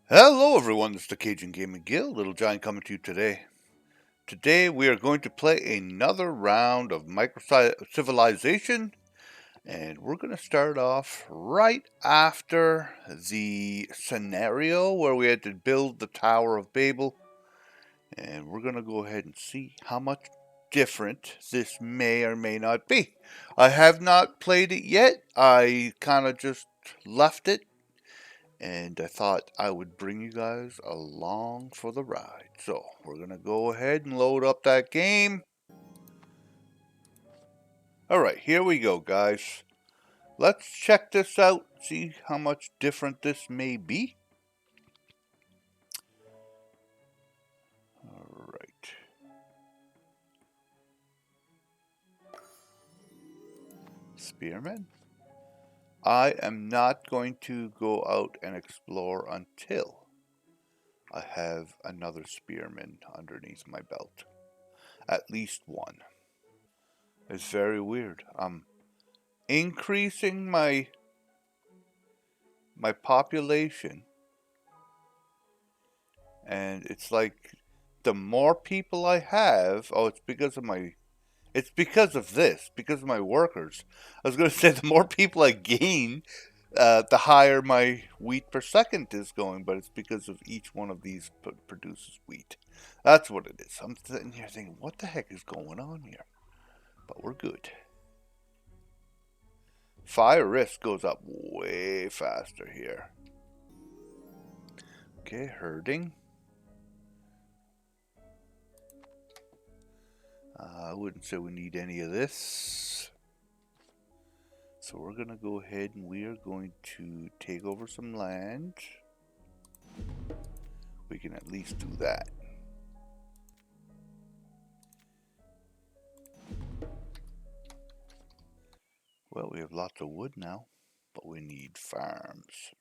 Hello everyone, this is the Cajun Gaming Guild, Little Giant coming to you today. Today we are going to play another round of Microcivilization, and we're going to start off right after the scenario where we had to build the Tower of Babel, and we're going to go ahead and see how much different this may or may not be. I have not played it yet, I kind of just left it and I thought I would bring you guys along for the ride. So we're gonna go ahead and load up that game. Alright, here we go, guys. Let's check this out, see how much different this may be. Alright. Spearmen. I am not going to go out and explore until I have another spearman underneath my belt. At least one. It's very weird. I'm increasing my population, and it's like the more people I have, it's because of this, because of my workers. I was going to say the more people I gain, the higher my wheat per second is going, but it's because of each one of these produces wheat. That's what it is. I'm sitting here thinking, what the heck is going on here? But we're good. Fire risk goes up way faster here. Okay, herding. I wouldn't say we need any of this. So we're going to go ahead and we are going to take over some land. We can at least do that. Well, we have lots of wood now, but we need farms.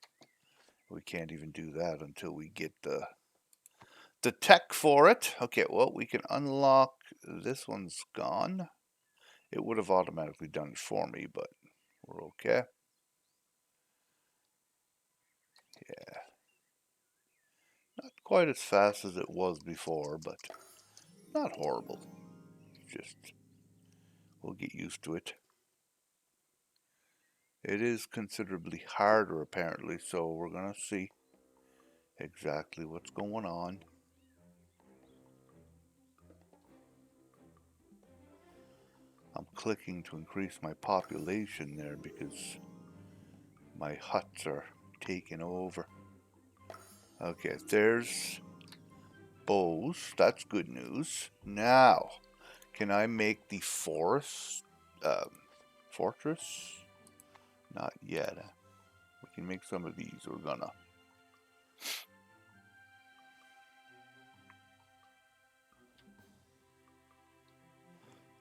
We can't even do that until we get the tech for it. Okay, well, we can unlock, this one's gone. It would have automatically done it for me, but we're okay. Yeah. Not quite as fast as it was before, but not horrible. Just, we'll get used to it. It is considerably harder, apparently, so we're going to see exactly what's going on. I'm clicking to increase my population there because my huts are taking over. Okay, there's bows. That's good news. Now, can I make the forest fortress? Not yet. We can make some of these. We're gonna.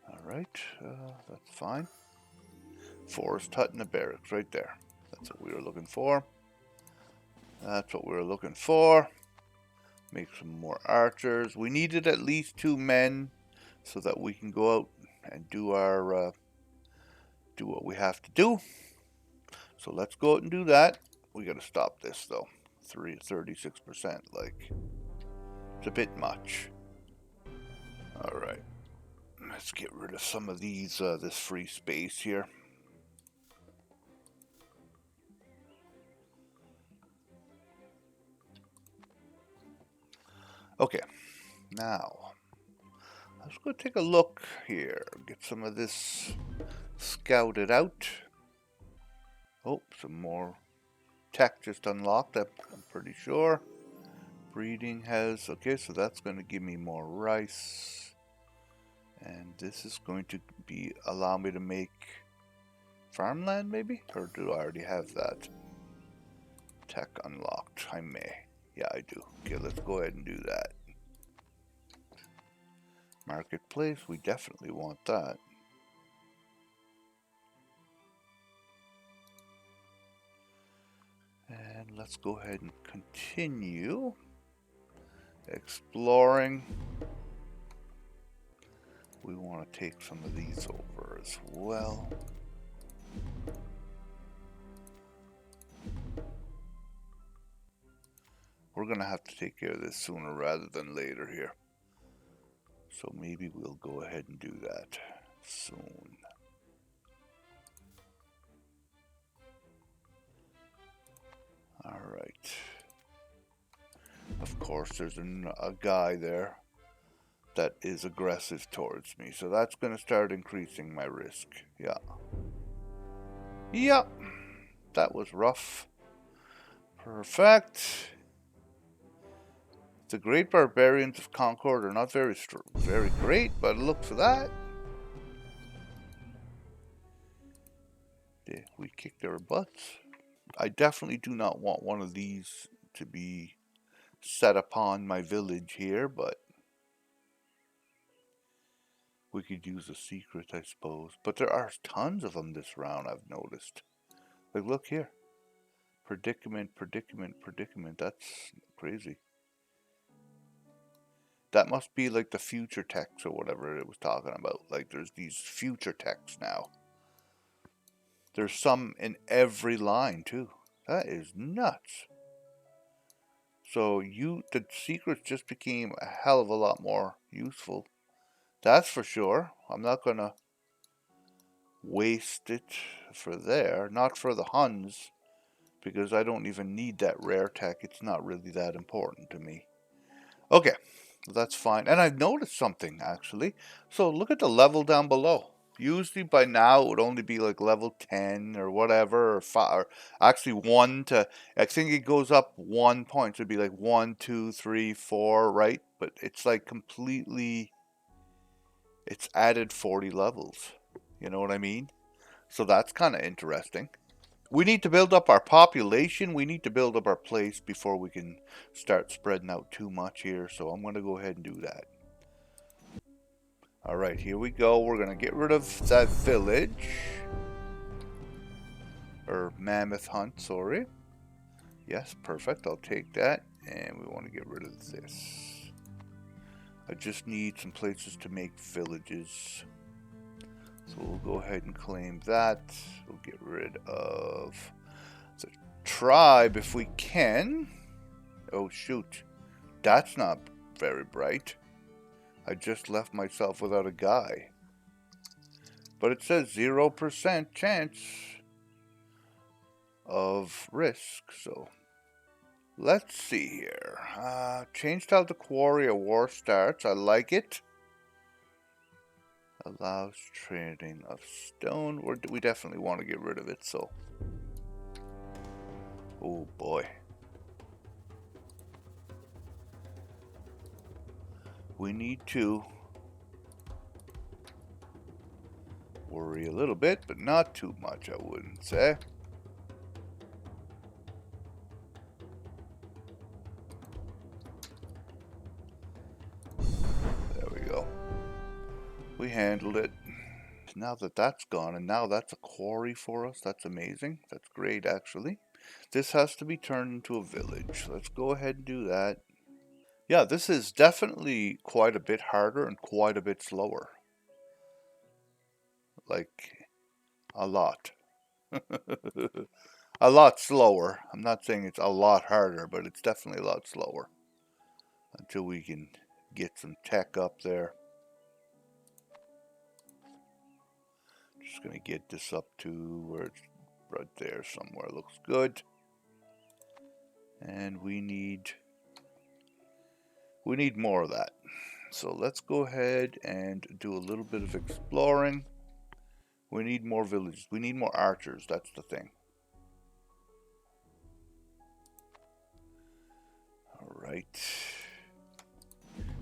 Alright, that's fine. Forest hut and a barracks right there. That's what we were looking for. That's what we were looking for. Make some more archers. We needed at least 2 men so that we can go out and do our do what we have to do. So let's go out and do that. We gotta stop this though. 36%, like, it's a bit much. Alright. Let's get rid of some of these, this free space here. Okay, now, let's go take a look here. Get some of this scouted out. Oh, some more tech just unlocked, I'm pretty sure. Breeding has, okay, so that's going to give me more rice. And this is going to be, allow me to make farmland maybe? Or do I already have that? Tech unlocked, I may. Yeah, I do. Okay, let's go ahead and do that. Marketplace, we definitely want that. And let's go ahead and continue exploring. We want to take some of these over as well. We're going to have to take care of this sooner rather than later here. So maybe we'll go ahead and do that soon. All right. Of course, there's a guy there that is aggressive towards me. So that's going to start increasing my risk. Yeah. Yep. That was rough. Perfect. The great barbarians of Concord are not very great, but look for that. We kicked their butts. I definitely do not want one of these to be set upon my village here, but we could use a secret, I suppose. But there are tons of them this round, I've noticed. Like, look here. Predicament, predicament, predicament. That's crazy. That must be like the future text or whatever it was talking about. Like, there's these future texts now. There's some in every line, too. That is nuts. So the secrets just became a hell of a lot more useful. That's for sure. I'm not going to waste it for there. Not for the Huns, because I don't even need that rare tech. It's not really that important to me. Okay, that's fine. And I've noticed something, actually. So look at the level down below. Usually by now it would only be like level 10 or whatever, or 5, or actually 1 to, I think it goes up 1 point. So it'd be like 1, 2, 3, 4, right? But it's like completely, it's added 40 levels. You know what I mean? So that's kind of interesting. We need to build up our population. We need to build up our place before we can start spreading out too much here. So I'm going to go ahead and do that. All right, here we go. We're going to get rid of that village. Or mammoth hunt, sorry. Yes, perfect. I'll take that. And we want to get rid of this. I just need some places to make villages. So we'll go ahead and claim that. We'll get rid of the tribe if we can. Oh, shoot. That's not very bright. I just left myself without a guy. But it says 0% chance of risk, so let's see here. Change tile to quarry, a war starts. I like it. Allows trading of stone. We definitely want to get rid of it, so. Oh boy. We need to worry a little bit, but not too much, I wouldn't say. There we go. We handled it. Now that that's gone, and now that's a quarry for us, that's amazing. That's great, actually. This has to be turned into a village. Let's go ahead and do that. Yeah, this is definitely quite a bit harder and quite a bit slower. Like, a lot. A lot slower. I'm not saying it's a lot harder, but it's definitely a lot slower. Until we can get some tech up there. Just gonna get this up to where it's right there somewhere. Looks good. And we need more of that. So let's go ahead and do a little bit of exploring. We need more villages. We need more archers. That's the thing. All right.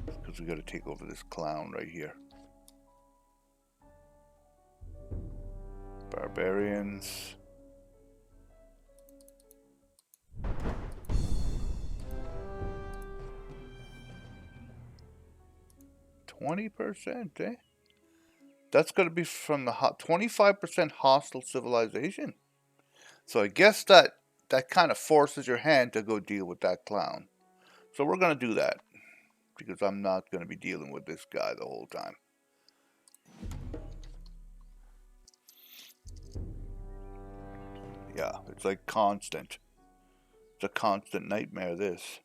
Because we got to take over this clown right here. Barbarians. %, eh? That's going to be from the 25% hostile civilization. So I guess that kind of forces your hand to go deal with that clown. So we're going to do that. Because I'm not going to be dealing with this guy the whole time. Yeah, it's like constant. It's a constant nightmare, this.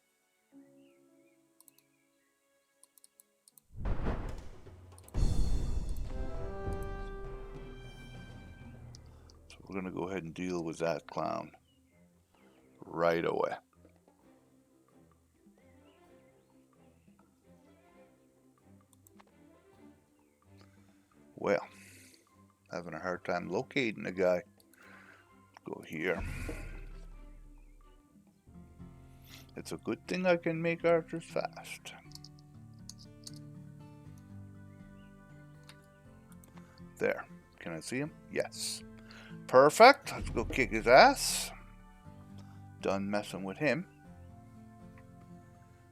We're going to go ahead and deal with that clown right away. Well, having a hard time locating the guy. Go here. It's a good thing I can make archers fast. There. Can I see him? Yes. Perfect. Let's go kick his ass. Done messing with him.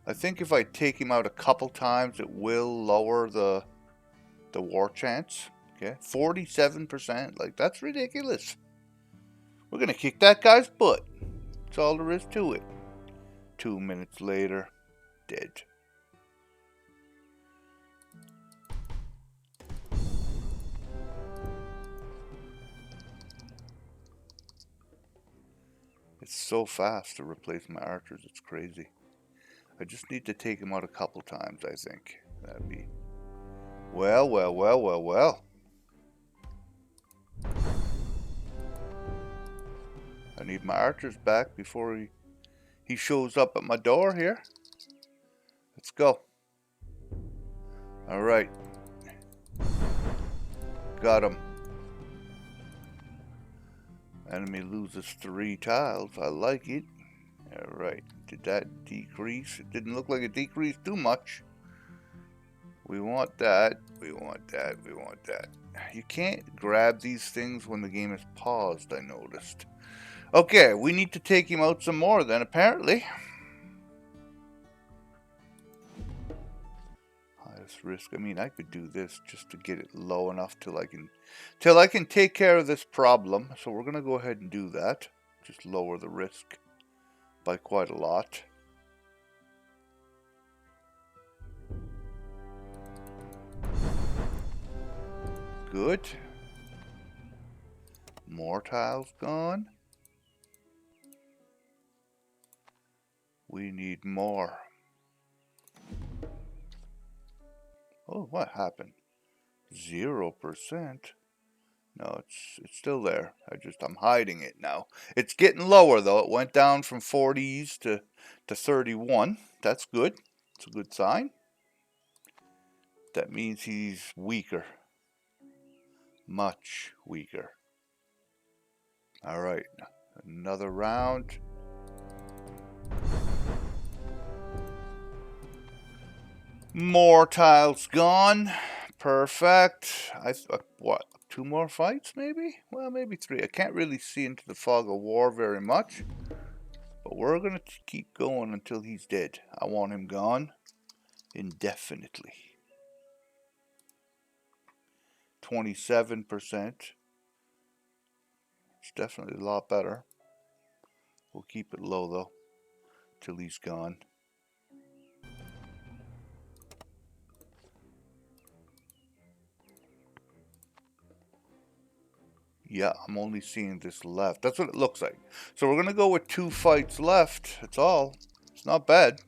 I think if I take him out a couple times, it will lower the war chance. Okay, 47%. Like, that's ridiculous. We're gonna kick that guy's butt. That's all there is to it. 2 minutes later, dead. It's so fast to replace my archers, it's crazy. I just need to take him out a couple times, I think. That'd be... Well, well, well, well, well. I need my archers back before he shows up at my door here. Let's go. Alright. Got him. Enemy loses 3 tiles. I like it. Alright. Did that decrease? It didn't look like it decreased too much. We want that. We want that. We want that. You can't grab these things when the game is paused, I noticed. Okay, we need to take him out some more then, apparently. Highest risk. I mean, I could do this just to get it low enough till I can take care of this problem. So we're gonna go ahead and do that. Just lower the risk by quite a lot. Good. More tiles gone. We need more. Oh, what happened? 0%? No, it's still there. I'm hiding it now. It's getting lower though. It went down from 40s to 31. That's good. It's a good sign. That means he's weaker. Much weaker. All right, another round. More tiles gone. Perfect. What? 2 more fights, maybe? Well, maybe 3. I can't really see into the fog of war very much. But we're going to keep going until he's dead. I want him gone indefinitely. 27%. It's definitely a lot better. We'll keep it low, though, till he's gone. Yeah, I'm only seeing this left. That's what it looks like. So we're going to go with 2 fights left. That's all. It's not bad.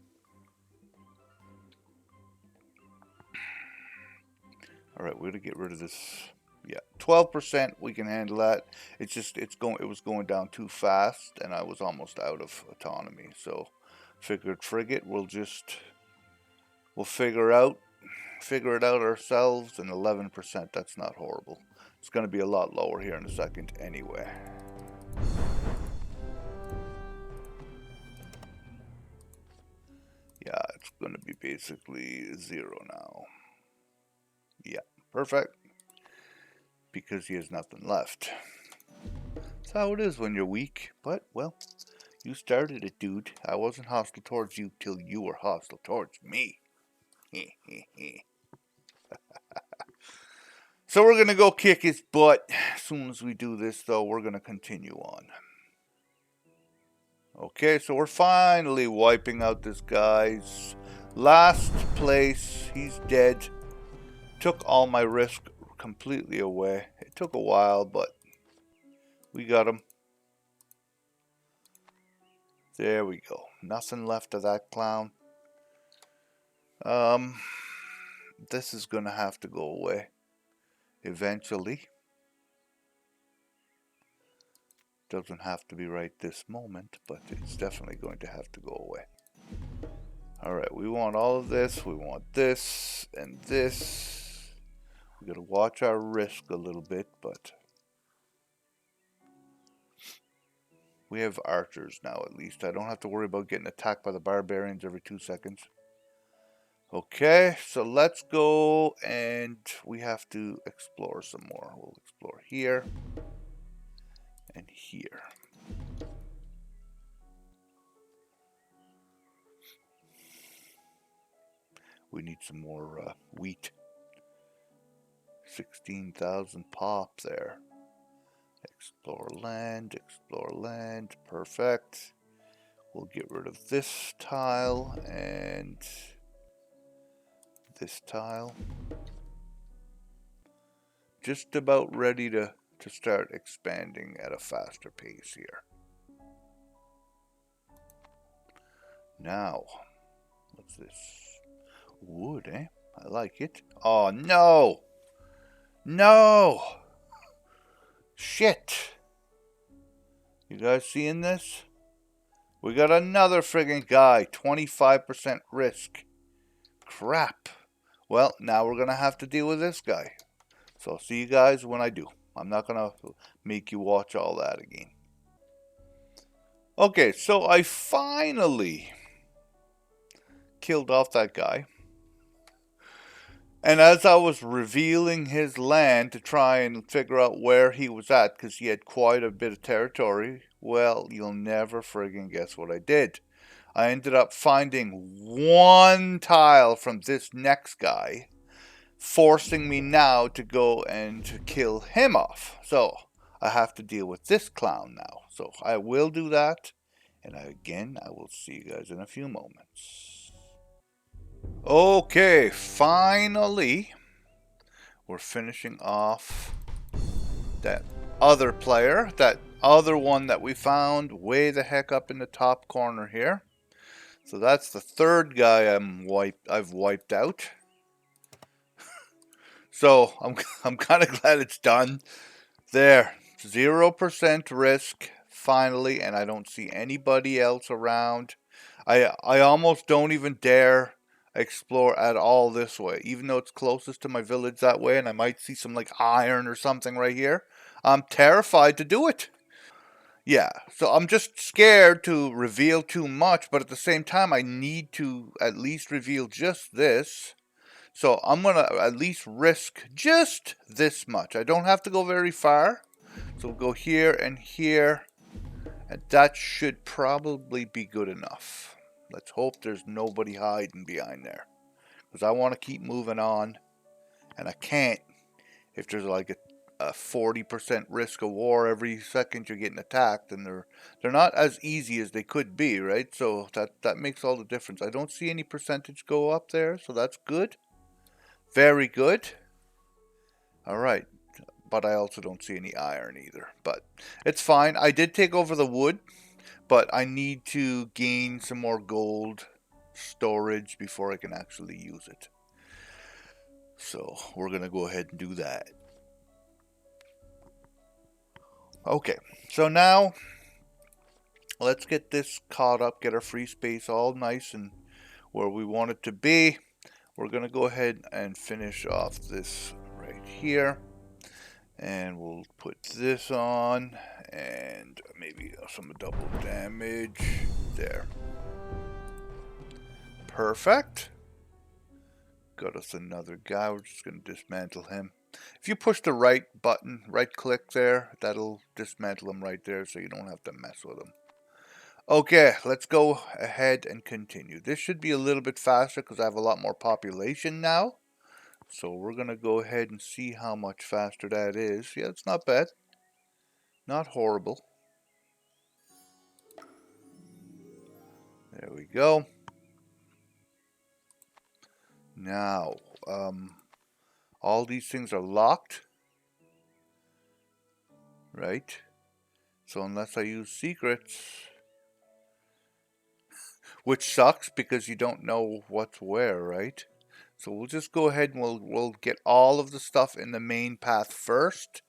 Alright, we're going to get rid of this. Yeah, 12%. We can handle that. It was going down too fast, and I was almost out of autonomy. So, figured frigate, we'll figure it out ourselves. And 11%, that's not horrible. It's going to be a lot lower here in a second anyway. Yeah, it's going to be basically 0 now. Yeah, perfect. Because he has nothing left. That's how it is when you're weak. But, well, you started it, dude. I wasn't hostile towards you till you were hostile towards me. So we're going to go kick his butt. As soon as we do this, though, we're going to continue on. Okay, so we're finally wiping out this guy's last place. He's dead. Took all my risk completely away. It took a while, but we got him. There we go. Nothing left of that clown. This is going to have to go away eventually. Doesn't have to be right this moment, but it's definitely going to have to go away. Alright, we want all of this, we want this, and this. We gotta watch our risk a little bit, but we have archers now at least. I don't have to worry about getting attacked by the barbarians every 2 seconds. Okay, so let's go, and we have to explore some more. We'll explore here and here. We need some more wheat. 16,000 pop there. Explore land, perfect. We'll get rid of this tile and this tile. Just about ready to start expanding at a faster pace here. Now, what's this? Wood, eh? I like it. Oh, no! No! Shit! You guys seeing this? We got another friggin' guy. 25% risk. Crap. Well, now we're gonna have to deal with this guy. So I'll see you guys when I do. I'm not gonna make you watch all that again. Okay, so I finally killed off that guy. And as I was revealing his land to try and figure out where he was at, because he had quite a bit of territory, well, you'll never friggin' guess what I did. I ended up finding one tile from this next guy, forcing me now to go and to kill him off. So I have to deal with this clown now. So I will do that. And again, I will see you guys in a few moments. Okay, finally, we're finishing off that other player, that other one that we found way the heck up in the top corner here. So that's the third guy I've wiped out. So I'm kind of glad it's done. There, 0% risk finally, and I don't see anybody else around. I almost don't even dare explore at all this way, even though it's closest to my village that way, and I might see some like iron or something right here. I'm terrified to do it. Yeah, so I'm just scared to reveal too much, but at the same time, I need to at least reveal just this. So I'm going to at least risk just this much. I don't have to go very far. So we'll go here and here. And that should probably be good enough. Let's hope there's nobody hiding behind there. Because I want to keep moving on. And I can't if there's like a 40% risk of war every second you're getting attacked, and they're not as easy as they could be, right? So that makes all the difference. I don't see any percentage go up there, so that's good. Very good. All right, but I also don't see any iron either, but it's fine. I did take over the wood, but I need to gain some more gold storage before I can actually use it. So we're gonna go ahead and do that. Okay, so now let's get this caught up, get our free space all nice and where we want it to be. We're going to go ahead and finish off this right here. And we'll put this on and maybe some double damage there. Perfect. Got us another guy. We're just going to dismantle him. If you push the right button, right click there, that'll dismantle him right there so you don't have to mess with him. Okay, let's go ahead and continue. This should be a little bit faster because I have a lot more population now. So we're going to go ahead and see how much faster that is. Yeah, it's not bad. Not horrible. There we go. Now, all these things are locked. Right? So unless I use secrets, which sucks because you don't know what's where, right? So we'll just go ahead and we'll get all of the stuff in the main path first.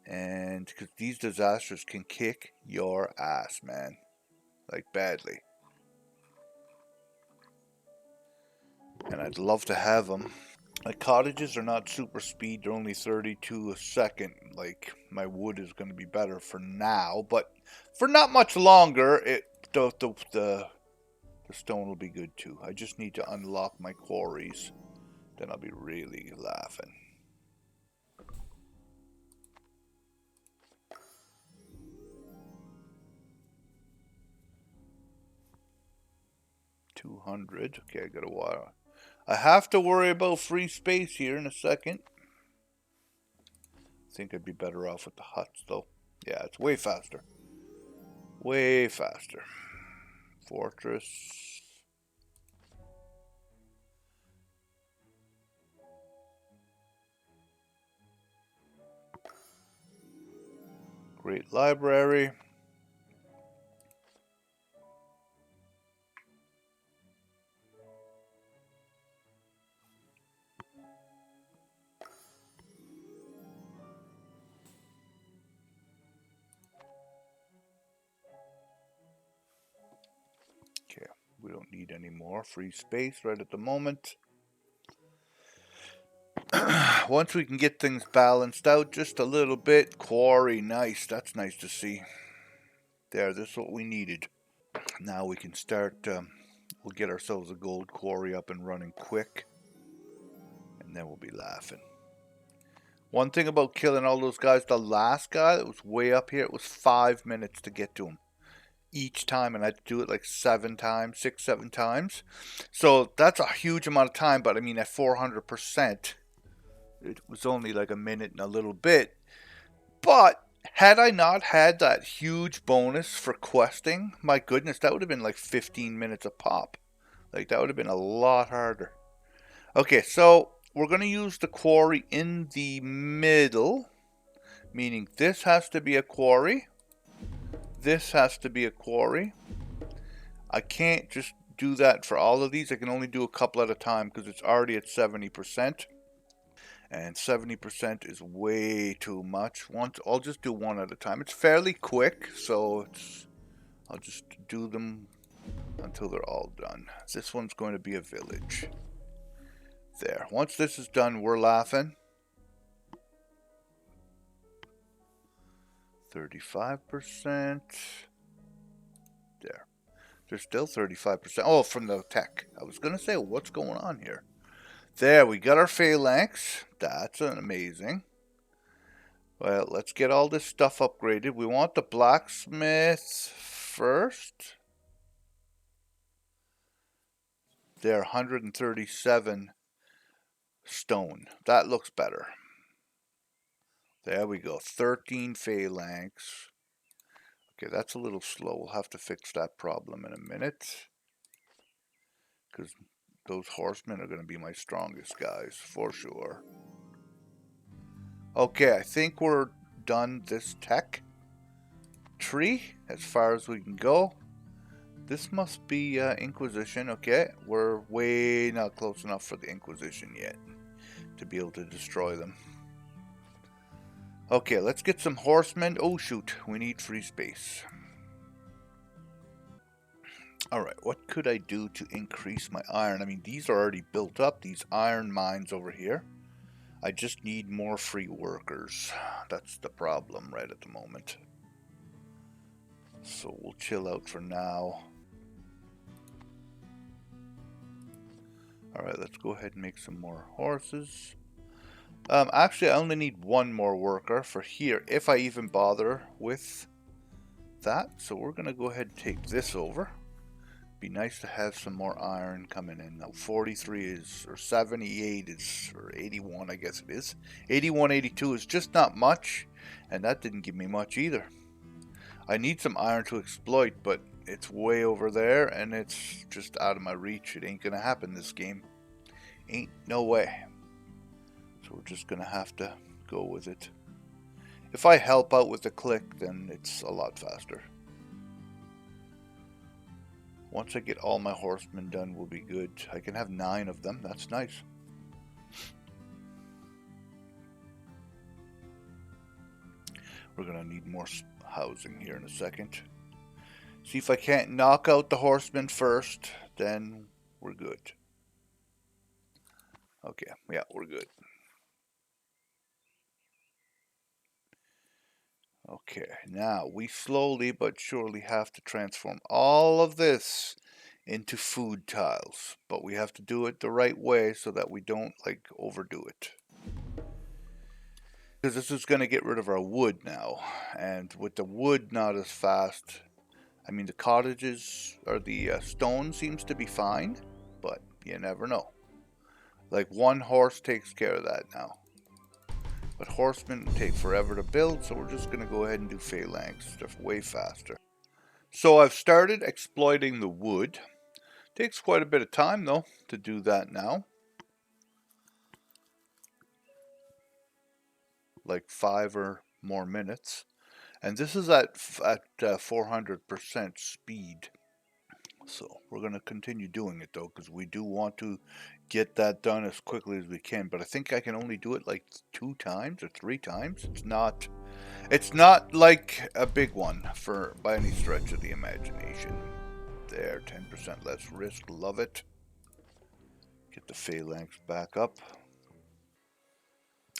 And because these disasters can kick your ass, man. Like, badly. And I'd love to have them. My cottages are not super speed, they're only 32 a second. Like, my wood is going to be better for now, but for not much longer, the stone will be good too. I just need to unlock my quarries. Then I'll be really laughing. $200. Okay, I got a while. I have to worry about free space here in a second. I think I'd be better off with the huts though. Yeah, it's way faster. Way faster. Fortress. Great library. Okay, we don't need any more free space right at the moment. Once we can get things balanced out just a little bit. Quarry, nice. That's nice to see. There, this is what we needed. Now we can start, we'll get ourselves a gold quarry up and running quick. And then we'll be laughing. One thing about killing all those guys, the last guy that was way up here, it was 5 minutes to get to him. Each time, and I had to do it like 7 times, 6, 7 times. So that's a huge amount of time, but I mean at 400%, it was only like a minute and a little bit. But had I not had that huge bonus for questing, my goodness, that would have been like 15 minutes a pop. Like, that would have been a lot harder. Okay, so we're going to use the quarry in the middle, meaning this has to be a quarry. This has to be a quarry. I can't just do that for all of these. I can only do a couple at a time because it's already at 70%. And 70% is way too much. I'll just do one at a time. It's fairly quick, so I'll just do them until they're all done. This one's going to be a village. There. Once this is done, we're laughing. 35%. There. There's still 35%. Oh, from the tech. I was going to say, what's going on here? There, we got our phalanx. That's amazing. Well, let's get all this stuff upgraded. We want the blacksmith first. There, 137 stone. That looks better. There we go. 13 phalanx. Okay, that's a little slow. We'll have to fix that problem in a minute. Because those horsemen are going to be my strongest guys, for sure. Okay, I think we're done this tech tree as far as we can go. This must be Inquisition. Okay, we're way not close enough for the Inquisition yet to be able to destroy them. Okay, let's get some horsemen. Oh shoot, we need free space. Alright, what could I do to increase my iron? I mean, these are already built up, these iron mines over here. I just need more free workers. That's the problem right at the moment. So we'll chill out for now. Alright, let's go ahead and make some more horses. Actually, I only need one more worker for here, if I even bother with that. So we're going to go ahead and take this over. Be nice to have some more iron coming in. Now 43 is, or 78 is, or 81 I guess it is. 81, 82 is just not much, and that didn't give me much either. I need some iron to exploit, but it's way over there, and it's just out of my reach. It ain't gonna happen this game. Ain't no way. So we're just gonna have to go with it. If I help out with the click, then it's a lot faster. Once I get all my horsemen done, we'll be good. I can have 9 of them. That's nice. We're going to need more housing here in a second. See if I can't knock out the horsemen first, then we're good. Okay, yeah, we're good. Okay, now we slowly but surely have to transform all of this into food tiles, but we have to do it the right way so that we don't like overdo it. Because this is going to get rid of our wood now, and with the wood not as fast, I mean the cottages or the stone seems to be fine, but you never know. Like one horse takes care of that now. But horsemen take forever to build, so we're just going to go ahead and do phalanx. They're way faster. So I've started exploiting the wood. Takes quite a bit of time though to do that now. Like 5 or more minutes. And this is at 400% speed. So we're going to continue doing it though, because we do want to get that done as quickly as we can. But I think I can only do it like 2 times or 3 times. It's not like a big one by any stretch of the imagination. There, 10% less risk, love it. Get the phalanx back up.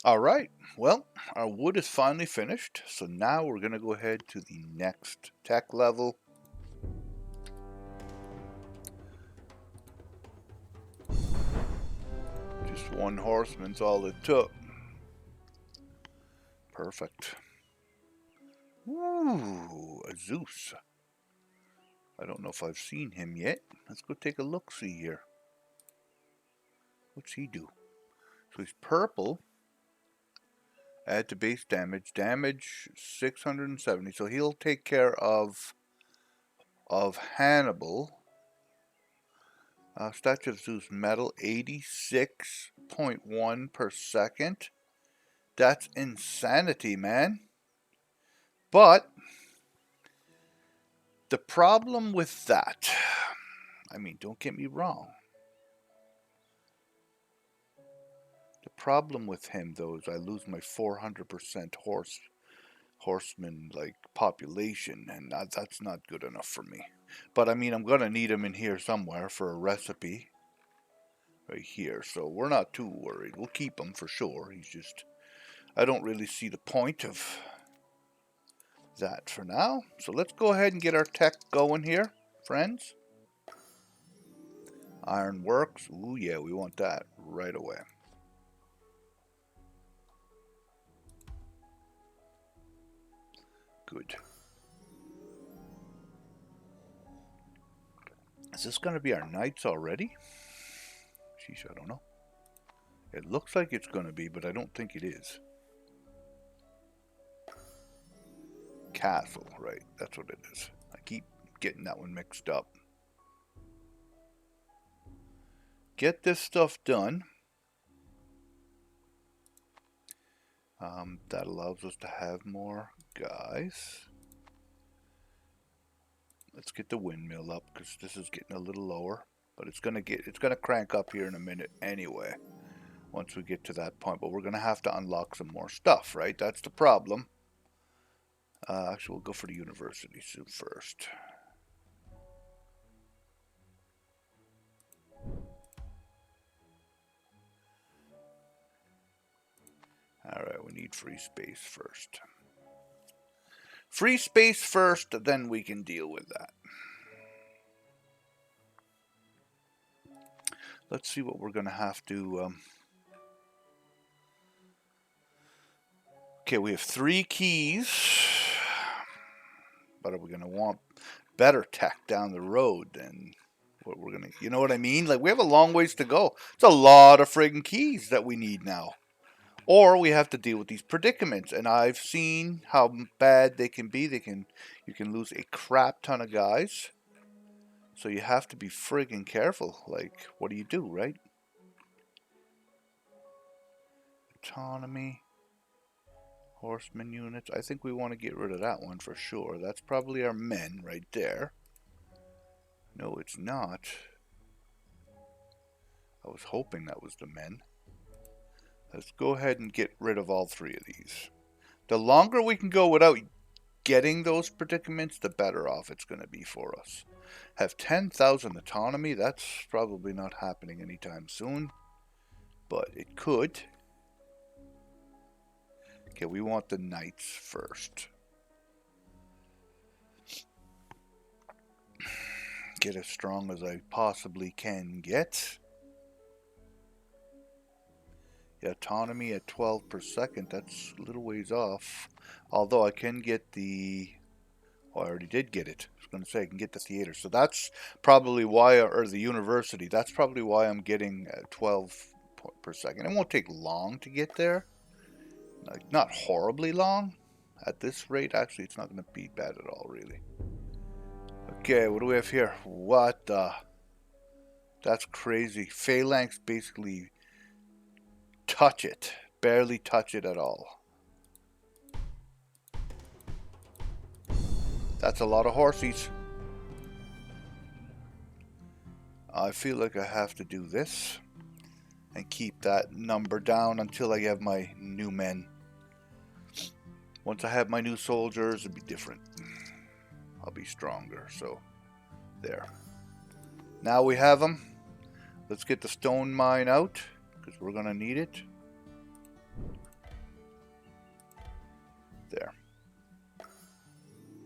Alright, well, our wood is finally finished, so now we're going to go ahead to the next tech level. Just one horseman's all it took. Perfect. Ooh, a Zeus. I don't know if I've seen him yet. Let's go take a look-see here. What's he do? So he's purple. Add to base damage. Damage 670. So he'll take care of Hannibal. Statue of Zeus metal 86.1 per second. That's insanity, man. But the problem with that, I mean, don't get me wrong. The problem with him, though, is I lose my 400% horseman like population, and that's not good enough for me. But I mean, I'm gonna need him in here somewhere for a recipe. Right here, so we're not too worried. We'll keep him for sure. He's just, I don't really see the point of that for now. So let's go ahead and get our tech going here, friends. Iron works. Ooh, yeah, we want that right away. Good. Is this going to be our knights already? Sheesh, I don't know. It looks like it's going to be, but I don't think it is. Castle, right. That's what it is. I keep getting that one mixed up. Get this stuff done. That allows us to have more guys. Let's get the windmill up because this is getting a little lower, but it's gonna crank up here in a minute anyway. Once we get to that point, but we're gonna have to unlock some more stuff, right? That's the problem. Actually, we'll go for the university soon first. Alright, we need free space first. Free space first, then we can deal with that. Let's see what we're going to have to... Okay, we have 3 keys. But are we going to want better tech down the road than what we're going to... You know what I mean? Like, we have a long ways to go. It's a lot of friggin' keys that we need now. Or we have to deal with these predicaments, and I've seen how bad they can be. You can lose a crap ton of guys. So you have to be friggin' careful. Like, what do you do, right? Autonomy. Horseman units. I think we want to get rid of that one for sure. That's probably our men right there. No, it's not. I was hoping that was the men. Let's go ahead and get rid of all 3 of these. The longer we can go without getting those predicaments, the better off it's going to be for us. Have 10,000 autonomy, that's probably not happening anytime soon, but it could. Okay, we want the knights first. Get as strong as I possibly can get. Yeah, autonomy at 12 per second, that's a little ways off. Although I can get the... Oh, I already did get it. I was going to say I can get the theater. So that's probably why, or the university, that's probably why I'm getting 12 per second. It won't take long to get there. Like, not horribly long. At this rate, actually, it's not going to be bad at all, really. Okay, what do we have here? What the... That's crazy. Phalanx basically touch it. Barely touch it at all. That's a lot of horsies. I feel like I have to do this and keep that number down until I have my new men. Once I have my new soldiers, it'll be different. I'll be stronger, so there. Now we have them. Let's get the stone mine out, because we're going to need it. There.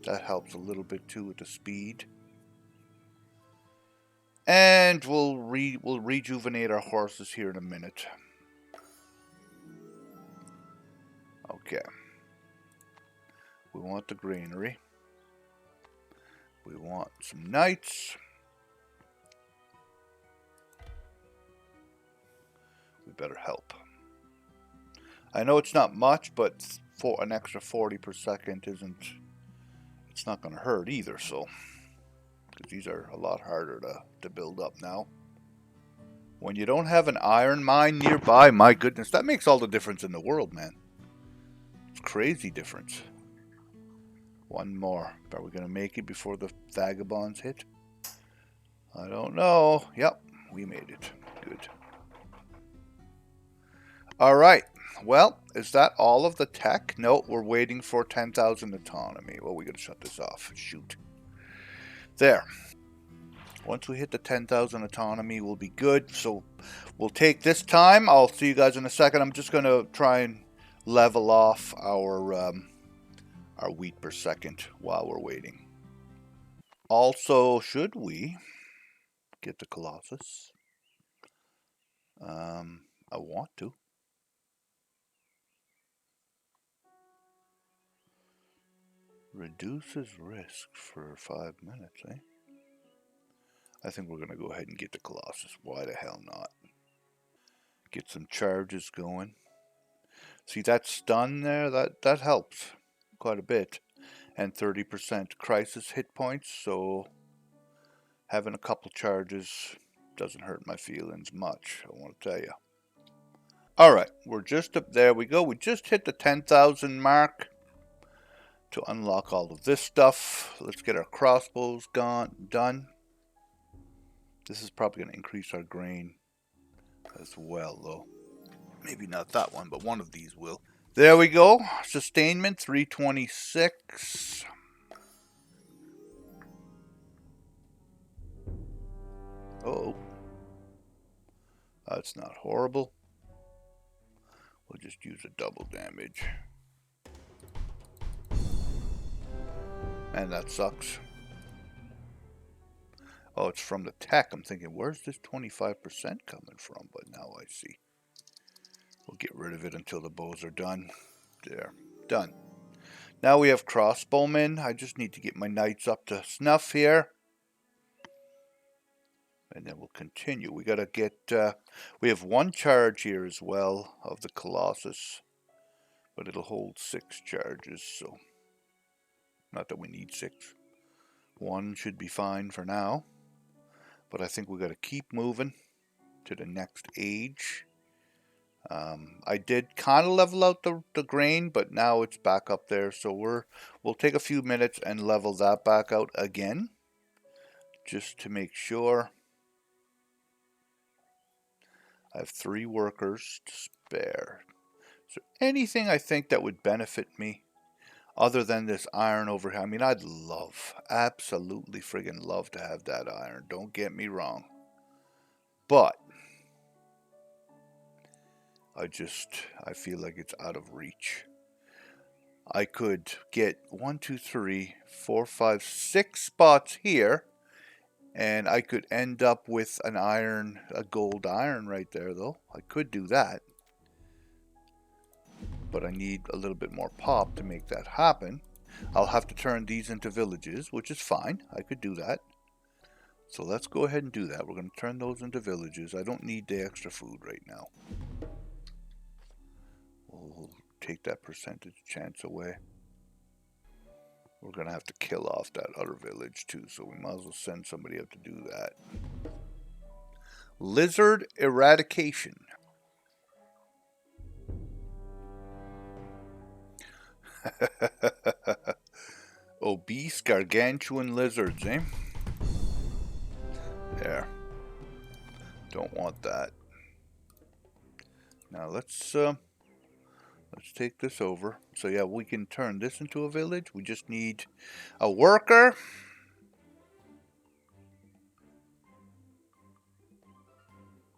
That helps a little bit too with the speed. And we'll rejuvenate our horses here in a minute. Okay. We want the granary. We want some knights. We better help. I know it's not much, but for an extra 40 per second isn't... It's not going to hurt either, so... Because these are a lot harder to build up now. When you don't have an iron mine nearby, my goodness, that makes all the difference in the world, man. It's crazy difference. One more. Are we going to make it before the vagabonds hit? I don't know. Yep, we made it. Good. Alright. Well, is that all of the tech? No, we're waiting for 10,000 autonomy. Well, we got to shut this off. Shoot. There. Once we hit the 10,000 autonomy, we'll be good. So we'll take this time. I'll see you guys in a second. I'm just going to try and level off our wheat per second while we're waiting. Also, should we get the Colossus? I want to. Reduces risk for 5 minutes, eh? I think we're going to go ahead and get the Colossus. Why the hell not? Get some charges going. See that stun there? That helps quite a bit. And 30% crisis hit points, so having a couple charges doesn't hurt my feelings much, I want to tell you. Alright, we're just up there we go. We just hit the 10,000 mark to unlock all of this stuff. Let's get our crossbows done. This is probably going to increase our grain as well, though. Maybe not that one, but one of these will. There we go. Sustainment, 326. Oh. That's not horrible. We'll just use a double damage. And that sucks. Oh, it's from the tech. I'm thinking, where's this 25% coming from? But now I see. We'll get rid of it until the bows are done. There. Done. Now we have crossbowmen. I just need to get my knights up to snuff here. And then we'll continue. We gotta get... we have one charge here as well of the Colossus. But it'll hold 6 charges, so... Not that we need 6. 1 should be fine for now. But I think we gotta keep moving to the next age. I did kind of level out the grain, but now it's back up there. So we'll take a few minutes and level that back out again. Just to make sure. I have 3 workers to spare. Is there anything I think that would benefit me other than this iron over here? I mean, I'd love, absolutely friggin' love to have that iron. Don't get me wrong. But I feel like it's out of reach. I could get 1, 2, 3, 4, 5, 6 spots here, and I could end up with a gold iron right there, though. I could do that. But I need a little bit more pop to make that happen. I'll have to turn these into villages, which is fine. I could do that. So let's go ahead and do that. We're going to turn those into villages. I don't need the extra food right now. We'll take that percentage chance away. We're going to have to kill off that other village too, so we might as well send somebody out to do that. Lizard eradication. Obese gargantuan lizards, eh? There. Don't want that. Now let's take this over. So yeah, we can turn this into a village. We just need a worker.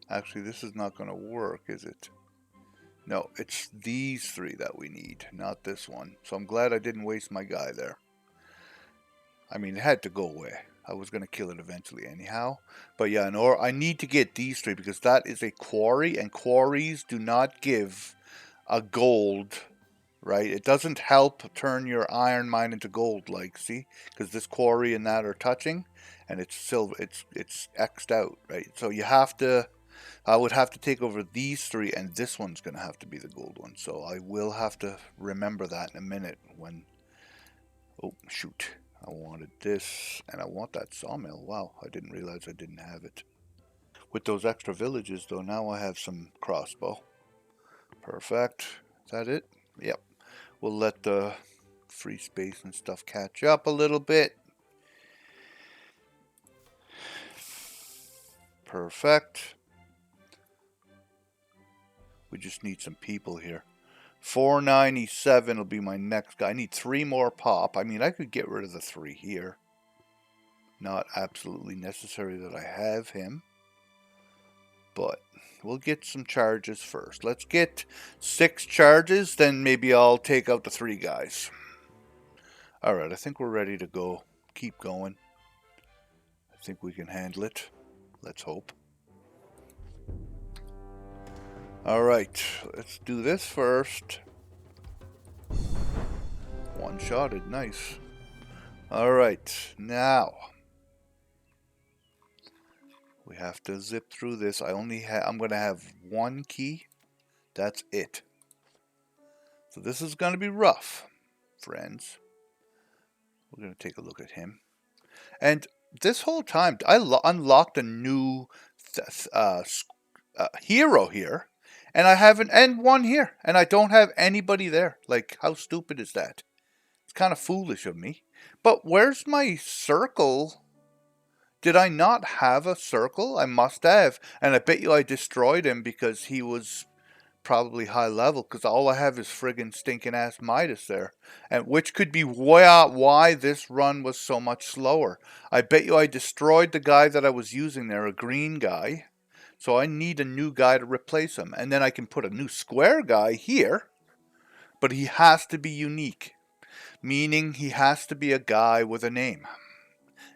Actually, this is not going to work, is it? No, it's these three that we need, not this one. So I'm glad I didn't waste my guy there. I mean, it had to go away. I was going to kill it eventually anyhow. But yeah, I need to get these three because that is a quarry, and quarries do not give a gold, right? It doesn't help turn your iron mine into gold, like, see? Because this quarry and that are touching, and it's silver, it's X'd out, right? So you have to, I would have to take over these three, and this one's going to have to be the gold one. So I will have to remember that in a minute when, oh, shoot. I wanted this, and I want that sawmill. Wow, I didn't realize I didn't have it. With those extra villages, though, now I have some crossbow. Perfect. Is that it? Yep. We'll let the free space and stuff catch up a little bit. Perfect. We just need some people here. 497 will be my next guy. I need 3 more pop. I mean, I could get rid of the 3 here. Not absolutely necessary that I have him. But we'll get some charges first. Let's get 6 charges, then maybe I'll take out the 3 guys. Alright, I think we're ready to go. Keep going. I think we can handle it. Let's hope. Alright, let's do this first. One-shotted, nice. Alright, now we have to zip through this. I'm going to have 1 key. That's it. So this is going to be rough, friends. We're going to take a look at him. And this whole time, I unlocked a new hero here. And I haven't, and 1 here. And I don't have anybody there. Like, how stupid is that? It's kind of foolish of me. But where's my circle? Did I not have a circle? I must have. And I bet you I destroyed him because he was probably high level. Because all I have is friggin' stinking ass Midas there. And which could be why this run was so much slower. I bet you I destroyed the guy that I was using there, a green guy. So I need a new guy to replace him. And then I can put a new square guy here. But he has to be unique. Meaning he has to be a guy with a name.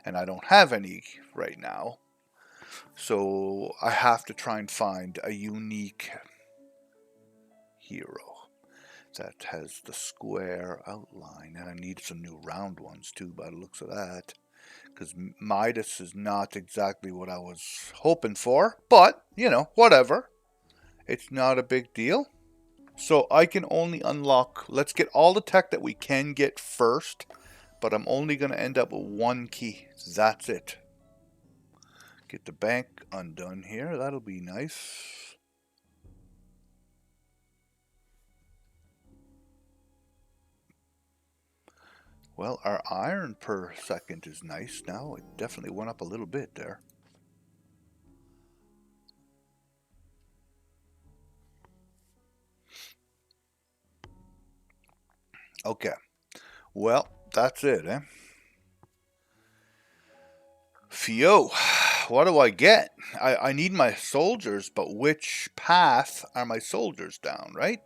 And I don't have any right now. So I have to try and find a unique hero that has the square outline. And I need some new round ones too by the looks of that. Because Midas is not exactly what I was hoping for. But, you know, whatever. It's not a big deal. So I can only unlock... Let's get all the tech that we can get first. But I'm only going to end up with 1 key. That's it. Get the bank undone here. That'll be nice. Well, our iron per second is nice now. It definitely went up a little bit there. Okay. Well, that's it, eh? Phew. What do I get? I need my soldiers, but which path are my soldiers down, right?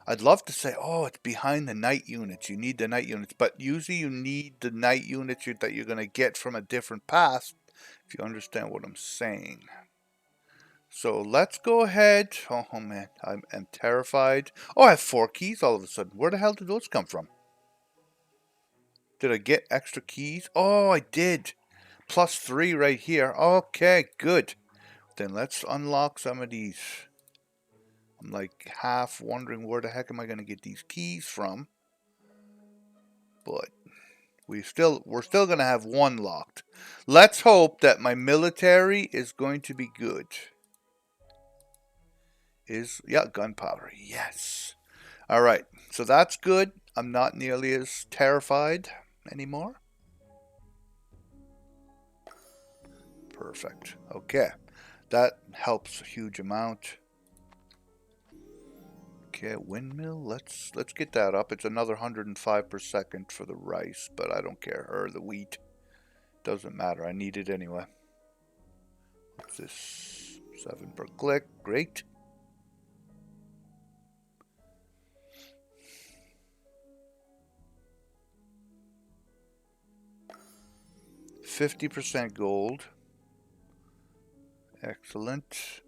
I'd love to say, oh, it's behind the night units. You need the night units, but usually you need the night units that you're going to get from a different path, if you understand what I'm saying. So let's go ahead. Oh man, I'm terrified. Oh, I have 4 keys all of a sudden. Where the hell did those come from? Did I get extra keys? Oh, I did. +3 right here. Okay, good. Then let's unlock some of these. I'm like half wondering where the heck am I going to get these keys from. But we're still going to have one locked. Let's hope that my military is going to be good. Yeah, gunpowder. Yes. All right. So that's good. I'm not nearly as terrified anymore. Perfect. Okay. That helps a huge amount. Okay, windmill. Let's get that up. It's another 105 per second for the rice, but I don't care. Or the wheat. Doesn't matter. I need it anyway. What's this? 7 per click. Great. %50 gold. Excellent.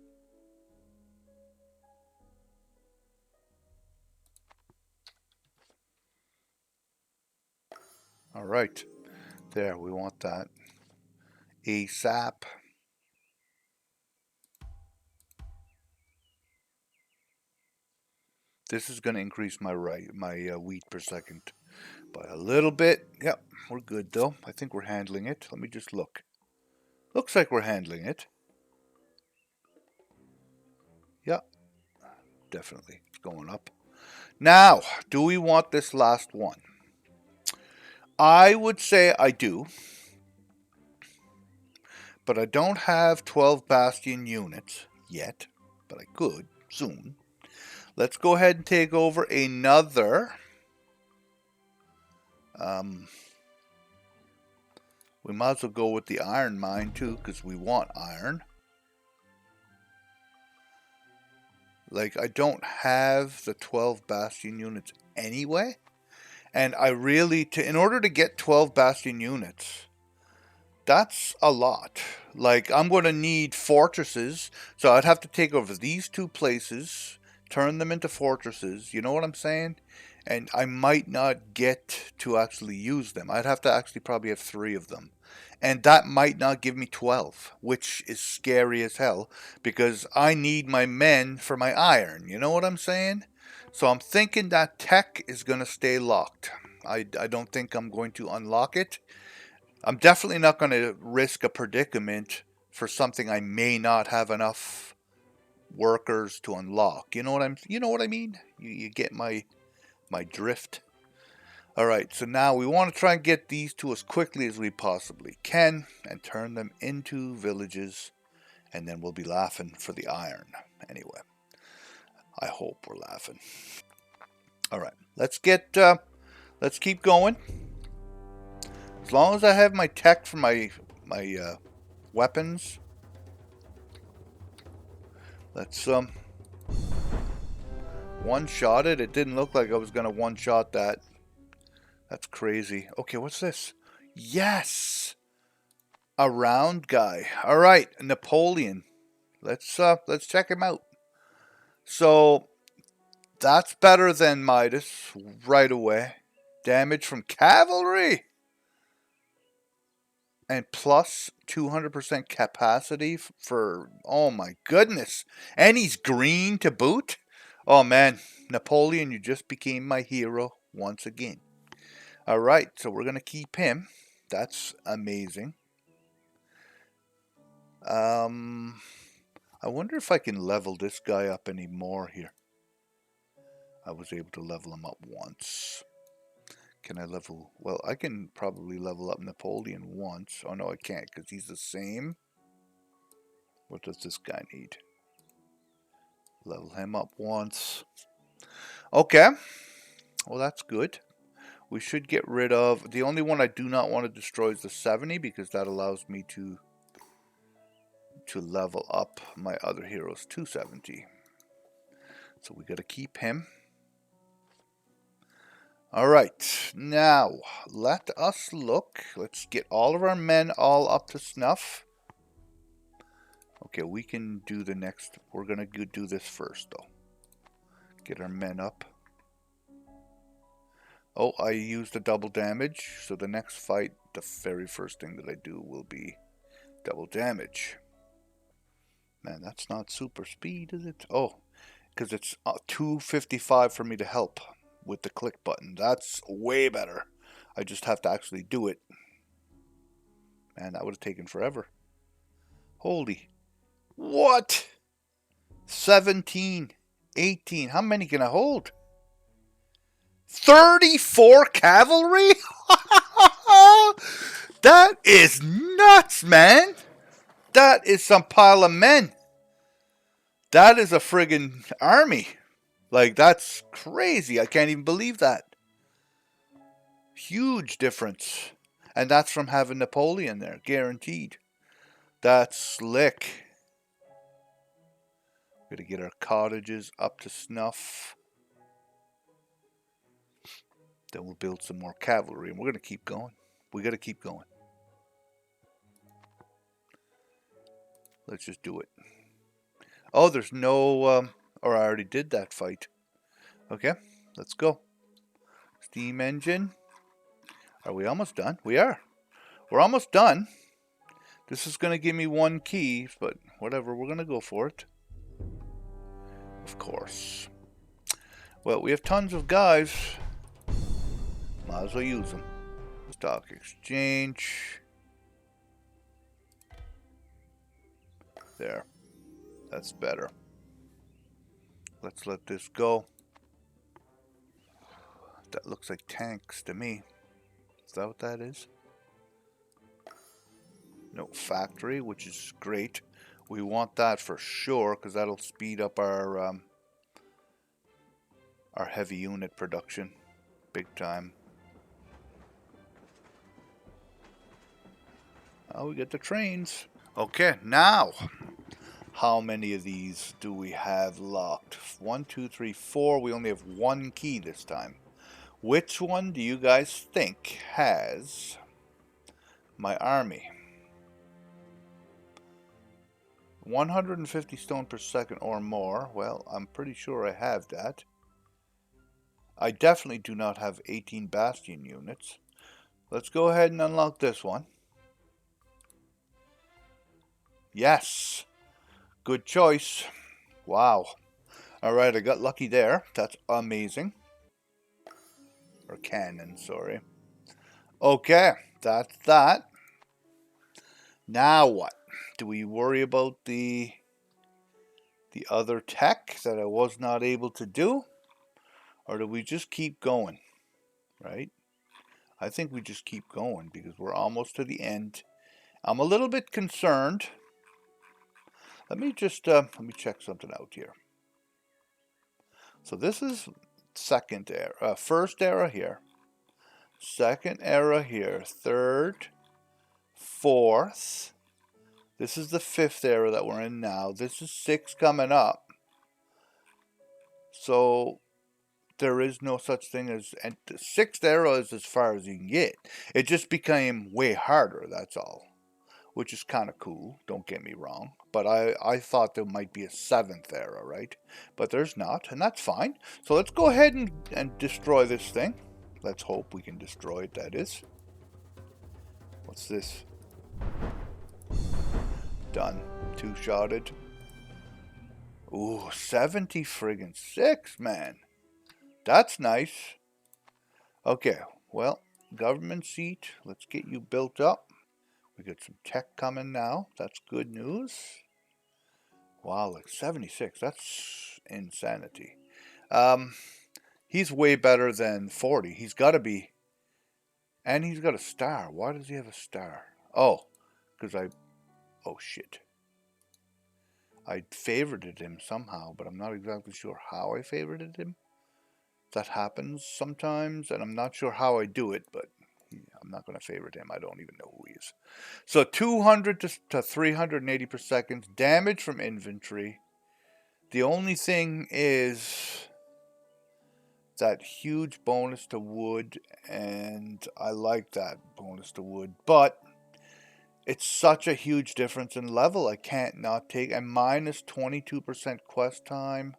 All right. There, we want that. ASAP. This is going to increase my wheat per second by a little bit. Yep, we're good though. I think we're handling it. Let me just look. Looks like we're handling it. Yep, definitely. It's going up. Now, do we want this last one? I would say I do, but I don't have 12 Bastion units yet, but I could soon. Let's go ahead and take over another. We might as well go with the iron mine too, because we want iron. Like, I don't have the 12 Bastion units anyway. And I really, in order to get 12 Bastion units, that's a lot. Like, I'm going to need fortresses, so I'd have to take over these 2 places, turn them into fortresses, you know what I'm saying? And I might not get to actually use them. I'd have to actually probably have 3 of them. And that might not give me 12, which is scary as hell, because I need my men for my iron, you know what I'm saying? So I'm thinking that tech is going to stay locked. I don't think I'm going to unlock it. I'm definitely not going to risk a predicament for something I may not have enough workers to unlock. You know what I mean? You get my drift. All right, so now we want to try and get these 2 as quickly as we possibly can and turn them into villages, and then we'll be laughing for the iron. Anyway, I hope we're laughing. All right, let's keep going. As long as I have my tech for my weapons, let's one-shot it. It didn't look like I was gonna one-shot that. That's crazy. Okay, what's this? Yes, a round guy. All right, Napoleon. Let's check him out. So that's better than Midas right away. Damage from cavalry and plus 200% capacity for, oh my goodness. And he's green to boot. Oh man, Napoleon, you just became my hero once again. All right, so we're going to keep him. That's amazing. Um, I wonder if I can level this guy up any more here. I was able to level him up once. Can I level? Well, I can probably level up Napoleon once. Oh no, I can't because he's the same. What does this guy need? Level him up once. Okay. Well, that's good. We should get rid of... The only one I do not want to destroy is the 70, because that allows me to level up my other heroes to 70. So we got to keep him. Alright, now let us look. Let's get all of our men all up to snuff. Okay, we can do the next. We're going to do this first, though. Get our men up. Oh, I used a double damage, so the next fight, the very first thing that I do will be double damage. Man, that's not super speed, is it? Oh, because it's 255 for me to help with the click button. That's way better. I just have to actually do it. Man, that would have taken forever. Holy. What? 17, 18. How many can I hold? 34 cavalry? That is nuts, man. That is some pile of men. That is a friggin' army. Like, that's crazy. I can't even believe that. Huge difference. And that's from having Napoleon there, guaranteed. That's slick. Gotta get our cottages up to snuff. Then we'll build some more cavalry, and we're gonna keep going. We gotta keep going. Let's just do it. Oh, there's no... or I already did that fight. Okay, let's go. Steam engine. Are we almost done? We are. We're almost done. This is going to give me one key, but whatever, we're going to go for it. Of course. Well, we have tons of guys. Might as well use them. Stock exchange. There. That's better. Let's let this go. That looks like tanks to me. Is that what that is? No, factory, which is great. We want that for sure, because that'll speed up our heavy unit production big time. Oh, we get the trains. Okay, now, how many of these do we have locked? 1, 2, 3, 4. We only have one key this time. Which one do you guys think has my army? 150 stone per second or more. Well, I'm pretty sure I have that. I definitely do not have 18 bastion units. Let's go ahead and unlock this one. Yes. Good choice. Wow. Alright, I got lucky there. That's amazing. Or cannon, sorry. Okay, that's that. Now what? Do we worry about the other tech that I was not able to do? Or do we just keep going? Right? I think we just keep going because we're almost to the end. I'm a little bit concerned. Let me just let me check something out here. So this is second era, first era here, second era here, third, fourth. This is the fifth era that we're in now. This is 6 coming up. So there is no such thing as, and the 6th era is as far as you can get. It just became way harder, that's all. Which is kind of cool, don't get me wrong. But I thought there might be a 7th era, right? But there's not, and that's fine. So let's go ahead and destroy this thing. Let's hope we can destroy it, that is. What's this? Done. 2-shotted. Ooh, 70 friggin' 6, man. That's nice. Okay, well, government seat. Let's get you built up. We got some tech coming now. That's good news. Wow, like 76. That's insanity. He's way better than 40. He's got to be. And he's got a star. Why does he have a star? Oh, because oh, shit. I favorited him somehow, but I'm not exactly sure how I favorited him. That happens sometimes, and I'm not sure how I do it, but I'm not going to favorite him. I don't even know who he is. So 200 to 380 per second. Damage from infantry. The only thing is that huge bonus to wood, and I like that bonus to wood, but it's such a huge difference in level. I can't not take. And minus 22% quest time.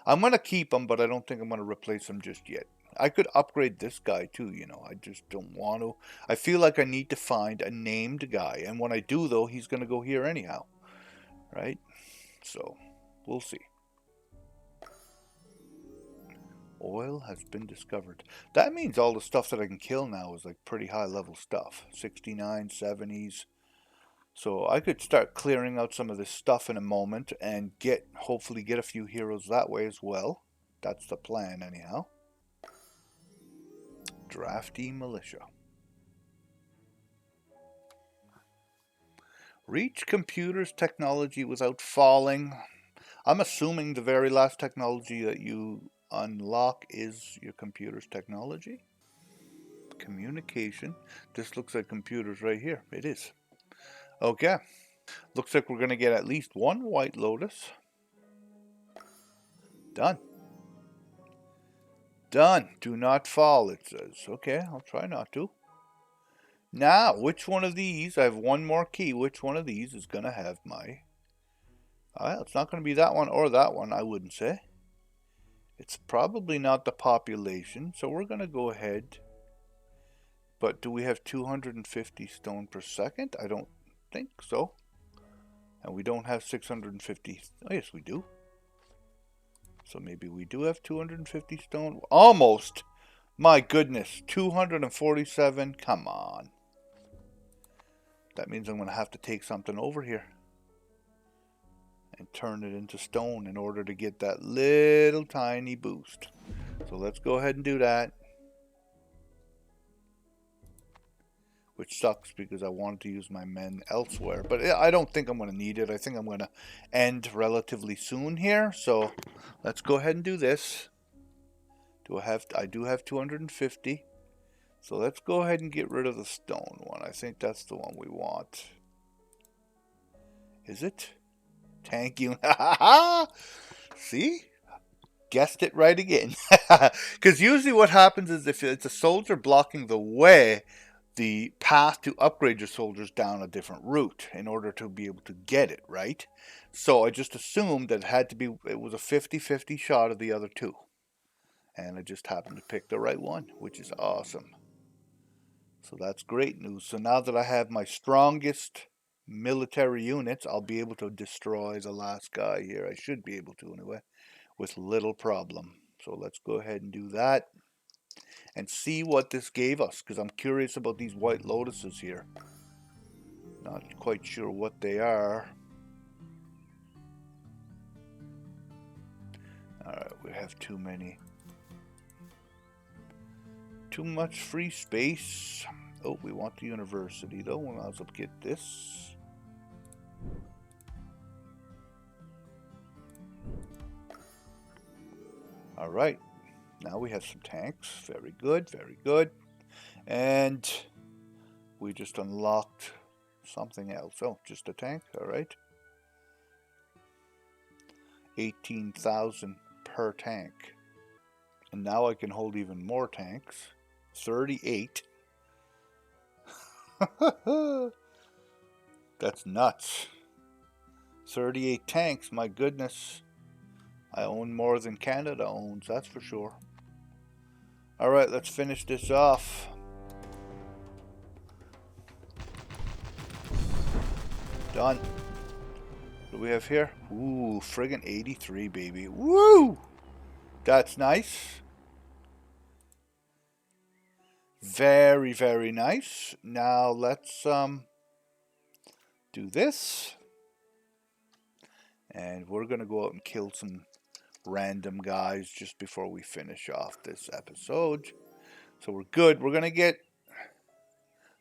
I'm going to keep him, but I don't think I'm going to replace him just yet. I could upgrade this guy too, you know. I just don't want to. I feel like I need to find a named guy. And when I do, though, he's going to go here anyhow. Right? So, we'll see. Oil has been discovered. That means all the stuff that I can kill now is like pretty high level stuff. 69, 70s. So I could start clearing out some of this stuff in a moment and hopefully get a few heroes that way as well. That's the plan anyhow. Drafty militia. Reach computer's technology without falling. I'm assuming the very last technology that you unlock is your computer's technology. Communication. This looks like computers right here. It is. Okay. Looks like we're going to get at least one White Lotus. Done. Done. Do not fall, it says. Okay, I'll try not to. Now, which one of these, I have one more key, which one of these is going to have my... it's not going to be that one or that one, I wouldn't say. It's probably not the population, so we're going to go ahead. But do we have 250 stone per second? I don't think so. And we don't have 650. Oh, yes, we do. So maybe we do have 250 stone. Almost. My goodness. 247. Come on. That means I'm going to have to take something over here and turn it into stone in order to get that little tiny boost. So let's go ahead and do that. Which sucks because I wanted to use my men elsewhere. But I don't think I'm going to need it. I think I'm going to end relatively soon here. So let's go ahead and do this. I do have 250. So let's go ahead and get rid of the stone one. I think that's the one we want. Is it? Tank unit. See? Guessed it right again. Because usually what happens is if it's a soldier blocking the way, the path to upgrade your soldiers down a different route in order to be able to get it, right? So I just assumed that it was a 50-50 shot of the other two. And I just happened to pick the right one, which is awesome. So that's great news. So now that I have my strongest military units, I'll be able to destroy the last guy here. I should be able to anyway, with little problem. So let's go ahead and do that and see what this gave us, because I'm curious about these White Lotuses here. Not quite sure what they are. Alright, we have too much free space. Oh, we want the university though. We might as well get this. Alright, now we have some tanks. Very good, very good. And we just unlocked something else. Oh, just a tank, alright. 18,000 per tank. And now I can hold even more tanks. 38. That's nuts. 38 tanks, my goodness. I own more than Canada owns, that's for sure. Alright, let's finish this off. Done. What do we have here? Ooh, friggin' 83, baby. Woo! That's nice. Very, very nice. Now let's do this. And we're going to go out and kill some random guys just before we finish off this episode. So we're good. We're going to get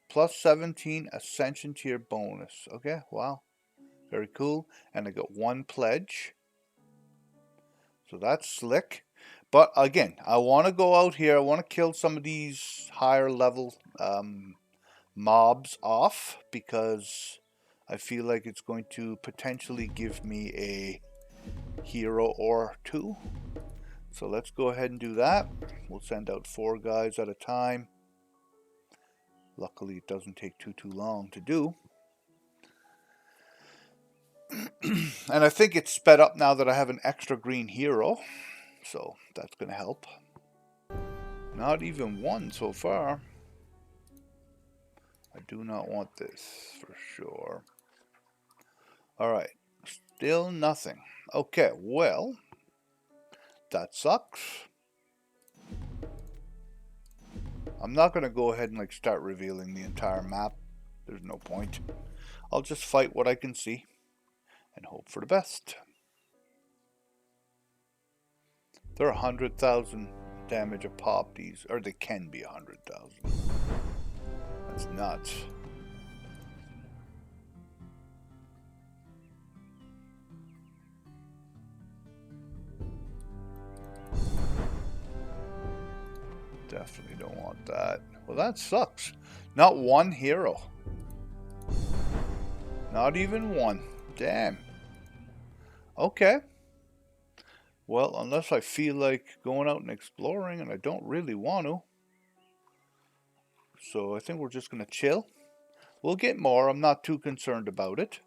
plus 17 Ascension Tier bonus. Okay, wow. Very cool. And I got one pledge. So that's slick. But again, I want to go out here. I want to kill some of these higher level mobs off because I feel like it's going to potentially give me a hero or two. So let's go ahead and do that. We'll send out 4 guys at a time. Luckily, it doesn't take too long to do. And I think it's sped up now that I have an extra green hero. So that's going to help. Not even one so far. I do not want this for sure. Alright. Still nothing. Okay, well, that sucks. I'm not going to go ahead and like start revealing the entire map. There's no point. I'll just fight what I can see and hope for the best. They're 100,000 damage a pop, these, or they can be 100,000. That's nuts. Definitely don't want that. Well, that sucks. Not one hero. Not even one. Damn. Okay. Well, unless I feel like going out and exploring, and I don't really want to. So I think we're just going to chill. We'll get more. I'm not too concerned about it.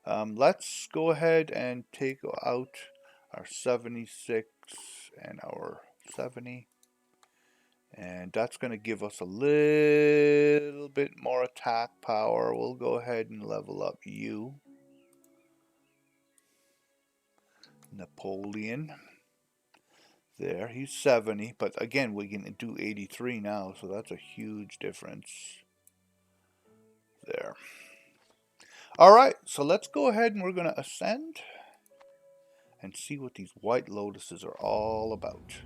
Let's go ahead and take out our 76 and our 70. And that's going to give us a little bit more attack power. We'll go ahead and level up you. Napoleon. There, he's 70, but again, we can do 83 now, so that's a huge difference. There. Alright, so let's go ahead and we're going to ascend and see what these white lotuses are all about.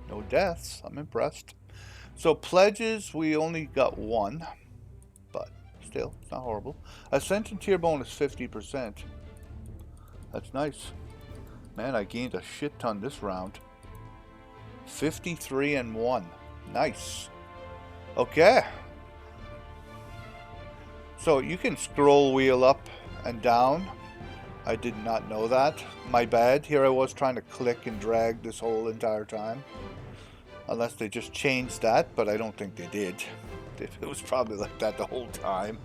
No deaths, I'm impressed. So pledges, we only got 1, but still, it's not horrible. Ascension tier bonus 50%. That's nice. Man, I gained a shit ton this round. 53 and 1. Nice. Okay. So you can scroll wheel up and down. I did not know that. My bad. Here I was trying to click and drag this whole entire time. Unless they just changed that, but I don't think they did. It was probably like that the whole time.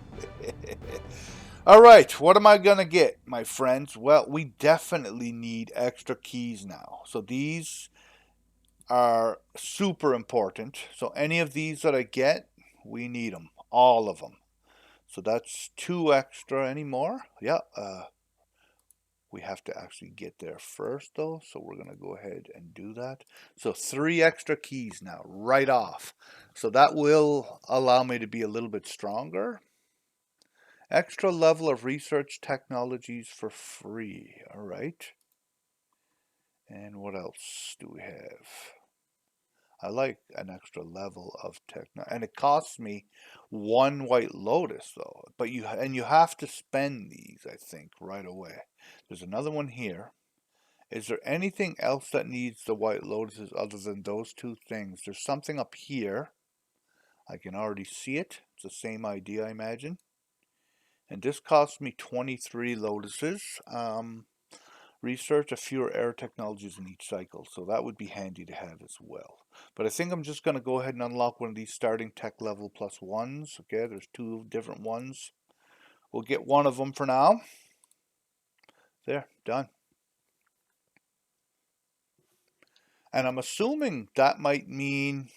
Alright, what am I going to get, my friends? Well, we definitely need extra keys now. So these are super important. So any of these that I get, we need them. All of them. So that's 2 extra. Any more? Yeah, we have to actually get there first though. So we're going to go ahead and do that. So 3 extra keys now, right off. So that will allow me to be a little bit stronger. Extra level of research technologies for free. All right. And what else do we have? I like an extra level of techno, and it costs me 1 white lotus though. But you have to spend these, I think, right away. There's another one here. Is there anything else that needs the white lotuses other than those 2 things? There's something up here. I can already see it. It's the same idea, I imagine. And this costs me 23 lotuses. Research a fewer air technologies in each cycle, so that would be handy to have as well. But I think I'm just going to go ahead and unlock one of these starting tech level +1s. Okay, there's 2 different ones. We'll get one of them for now. There, done. And I'm assuming that might mean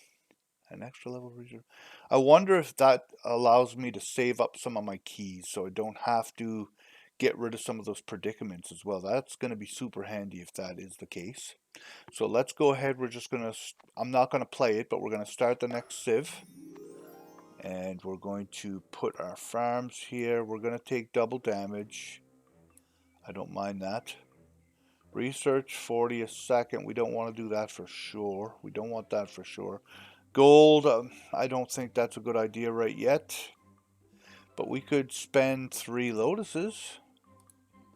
an extra level reserve. I wonder if that allows me to save up some of my keys so I don't have to get rid of some of those predicaments as well. That's going to be super handy if that is the case. So let's go ahead. We're just going to, I'm not going to play it, but we're going to start the next civ. And we're going to put our farms here. We're going to take double damage. I don't mind that. Research 40 a second. We don't want to do that for sure. We don't want that for sure. Gold, I don't think that's a good idea right yet. But we could spend 3 lotuses.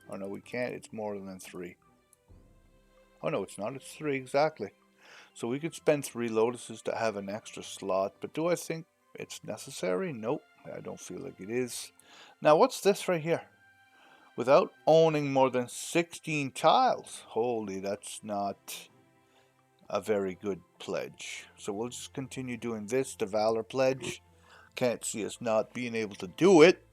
Oh no, we can't. It's more than 3. Oh no, it's not. It's 3 exactly. So we could spend 3 lotuses to have an extra slot, but do I think it's necessary? Nope, I don't feel like it is. Now what's this right here? Without owning more than 16 tiles. Holy, that's not a very good pledge. So we'll just continue doing this, the Valor pledge. Can't see us not being able to do it.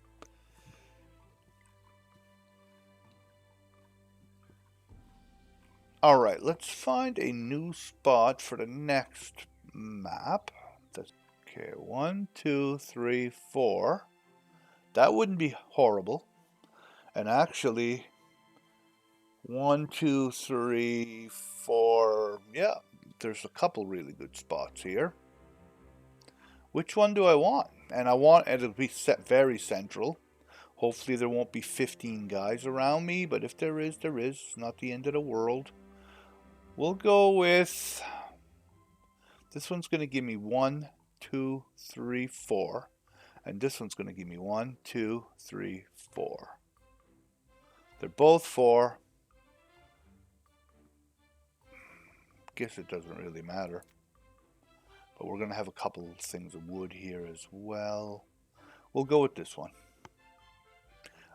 Alright, let's find a new spot for the next map. Okay, 1, 2, 3, 4. That wouldn't be horrible. And actually, 1, 2, 3, 4. Yeah, there's a couple really good spots here. Which one do I want? And I want it to be set very central. Hopefully there won't be 15 guys around me, but if there is, there is. It's not the end of the world. We'll go with... This one's going to give me 1, 2, 3, 4. And this one's going to give me 1, 2, 3, 4. They're both 4. Guess it doesn't really matter. But we're going to have a couple of things of wood here as well. We'll go with this one.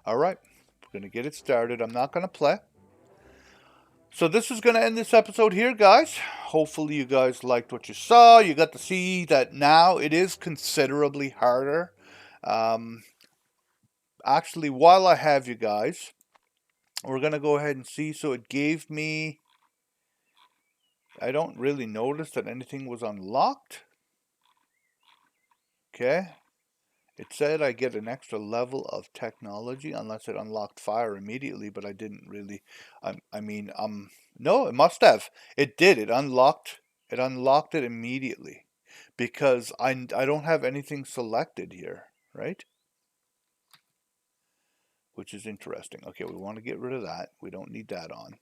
Alright, we're going to get it started. I'm not going to play. So this is going to end this episode here, guys. Hopefully you guys liked what you saw. You got to see that now it is considerably harder. Actually, while I have you guys, we're going to go ahead and see. So it gave me... I don't really notice that anything was unlocked. Okay. It said I get an extra level of technology unless it unlocked fire immediately, but I didn't really. No, it must have. It did. It unlocked it immediately because I don't have anything selected here, right? Which is interesting. Okay, we want to get rid of that. We don't need that on.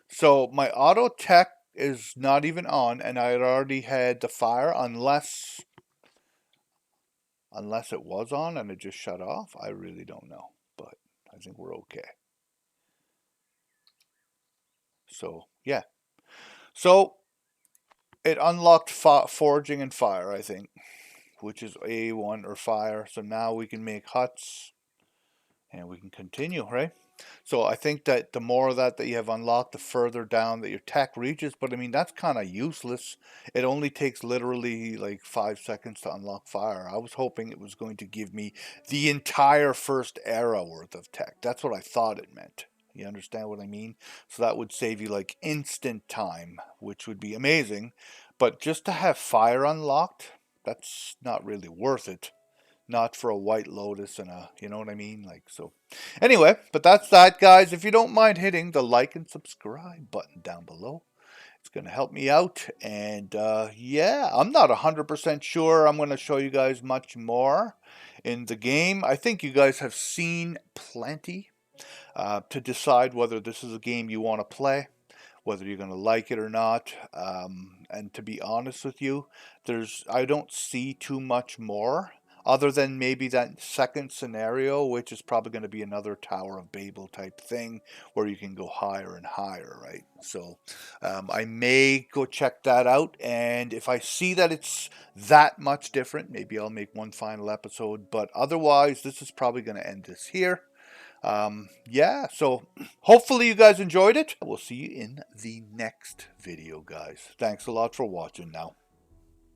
So my auto tech is not even on, and I had already had the fire unless it was on and it just shut off. I really don't know, but I think we're okay. So, yeah. So, it unlocked forging and fire, I think, which is A1 or fire. So now we can make huts and we can continue, right? So I think that the more of that you have unlocked, the further down that your tech reaches. But I mean, that's kind of useless. It only takes literally like 5 seconds to unlock fire. I was hoping it was going to give me the entire first era worth of tech. That's what I thought it meant. You understand what I mean? So that would save you like instant time, which would be amazing. But just to have fire unlocked, that's not really worth it. Not for a white lotus and a, you know what I mean? Like, so. Anyway, but that's that, guys. If you don't mind hitting the like and subscribe button down below, it's going to help me out. And yeah, I'm not 100% sure I'm going to show you guys much more in the game. I think you guys have seen plenty to decide whether this is a game you want to play, whether you're going to like it or not. And to be honest with you, I don't see too much more other than maybe that second scenario, which is probably going to be another Tower of Babel type thing where you can go higher and higher, right? So I may go check that out, and if I see that it's that much different, maybe I'll make one final episode, but otherwise this is probably going to end this here. Yeah, so hopefully you guys enjoyed it. We'll see you in the next video, guys. Thanks a lot for watching now.